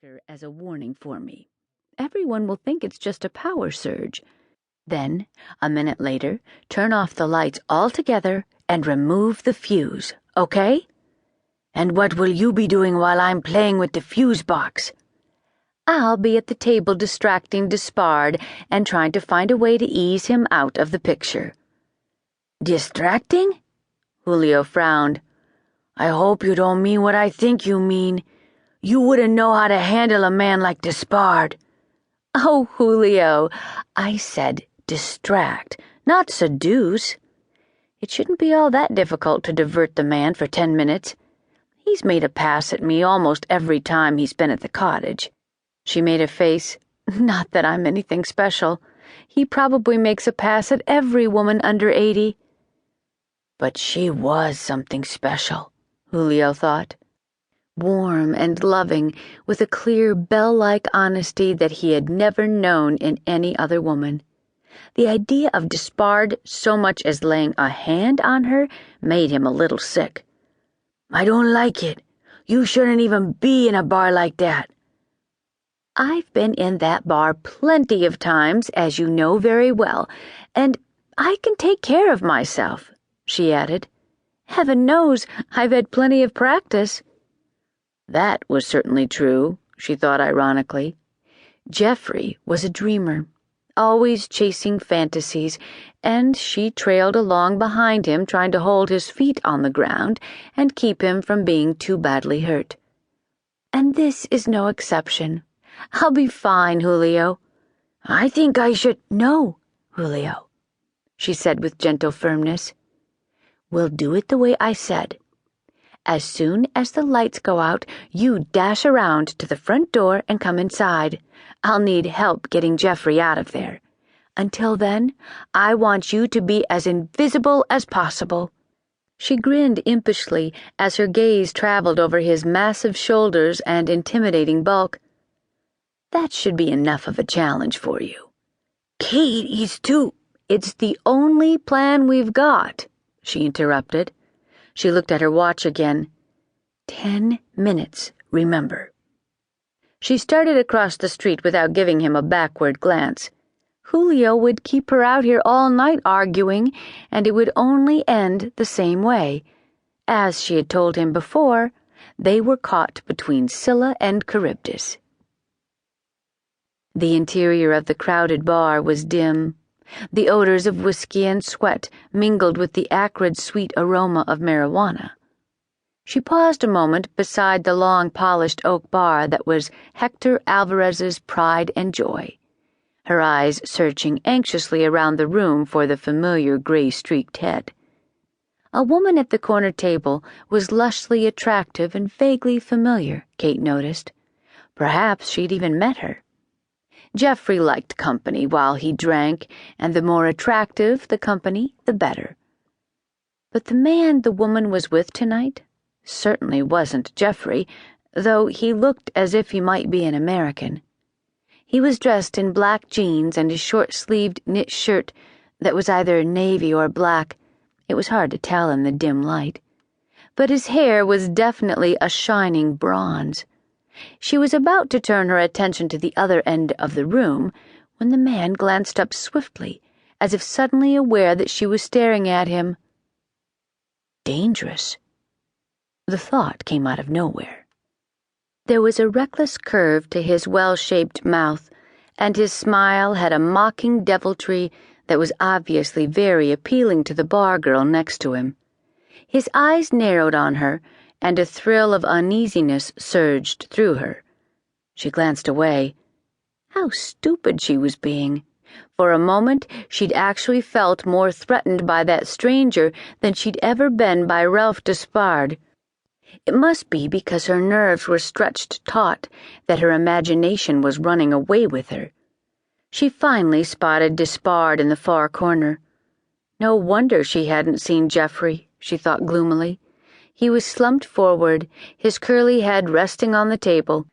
flicker as a warning for me. Everyone will think it's just a power surge. Then, a minute later, turn off the lights altogether and remove the fuse, okay? And what will you be doing while I'm playing with the fuse box? I'll be at the table distracting Despard and trying to find a way to ease him out of the picture. Distracting? Julio frowned. I hope you don't mean what I think you mean. You wouldn't know how to handle a man like Despard. Oh, Julio, I said distract, not seduce. It shouldn't be all that difficult to divert the man for 10 minutes. He's made a pass at me almost every time he's been at the cottage. She made a face. Not that I'm anything special. He probably makes a pass at every woman under 80. But she was something special, Julio thought. Warm and loving, with a clear, bell-like honesty that he had never known in any other woman. The idea of Despard so much as laying a hand on her made him a little sick. I don't like it. You shouldn't even be in a bar like that. I've been in that bar plenty of times, as you know very well, and I can take care of myself, she added. Heaven knows I've had plenty of practice. That was certainly true, she thought ironically. Geoffrey was a dreamer, always chasing fantasies, and she trailed along behind him trying to hold his feet on the ground and keep him from being too badly hurt. And this is no exception. I'll be fine, Julio. I think I should know, Julio, she said with gentle firmness. We'll do it the way I said. As soon as the lights go out, you dash around to the front door and come inside. I'll need help getting Geoffrey out of there. Until then, I want you to be as invisible as possible. She grinned impishly as her gaze traveled over his massive shoulders and intimidating bulk. That should be enough of a challenge for you. Kate, he's too... It's the only plan we've got, she interrupted. She looked at her watch again. 10 minutes, remember. She started across the street without giving him a backward glance. Julio would keep her out here all night arguing, and it would only end the same way. As she had told him before, they were caught between Scylla and Charybdis. The interior of the crowded bar was dim. The odors of whiskey and sweat mingled with the acrid sweet aroma of marijuana. She paused a moment beside the long polished oak bar that was Hector Alvarez's pride and joy, her eyes searching anxiously around the room for the familiar gray-streaked head. A woman at the corner table was lushly attractive and vaguely familiar, Kate noticed. Perhaps she'd even met her. Geoffrey liked company while he drank, and the more attractive the company, the better. But the man the woman was with tonight certainly wasn't Geoffrey, though he looked as if he might be an American. He was dressed in black jeans and a short-sleeved knit shirt that was either navy or black. It was hard to tell in the dim light. But his hair was definitely a shining bronze. She was about to turn her attention to the other end of the room when the man glanced up swiftly, as if suddenly aware that she was staring at him. Dangerous. The thought came out of nowhere. There was a reckless curve to his well-shaped mouth, and his smile had a mocking deviltry that was obviously very appealing to the bar girl next to him. His eyes narrowed on her, and a thrill of uneasiness surged through her. She glanced away. How stupid she was being. For a moment, she'd actually felt more threatened by that stranger than she'd ever been by Ralph Despard. It must be because her nerves were stretched taut, that her imagination was running away with her. She finally spotted Despard in the far corner. No wonder she hadn't seen Geoffrey, she thought gloomily. He was slumped forward, his curly head resting on the table.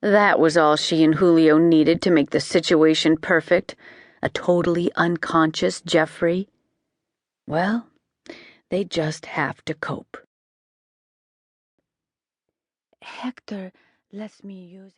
That was all she and Julio needed to make the situation perfect, a totally unconscious Geoffrey. Well, they just have to cope. Hector lets me use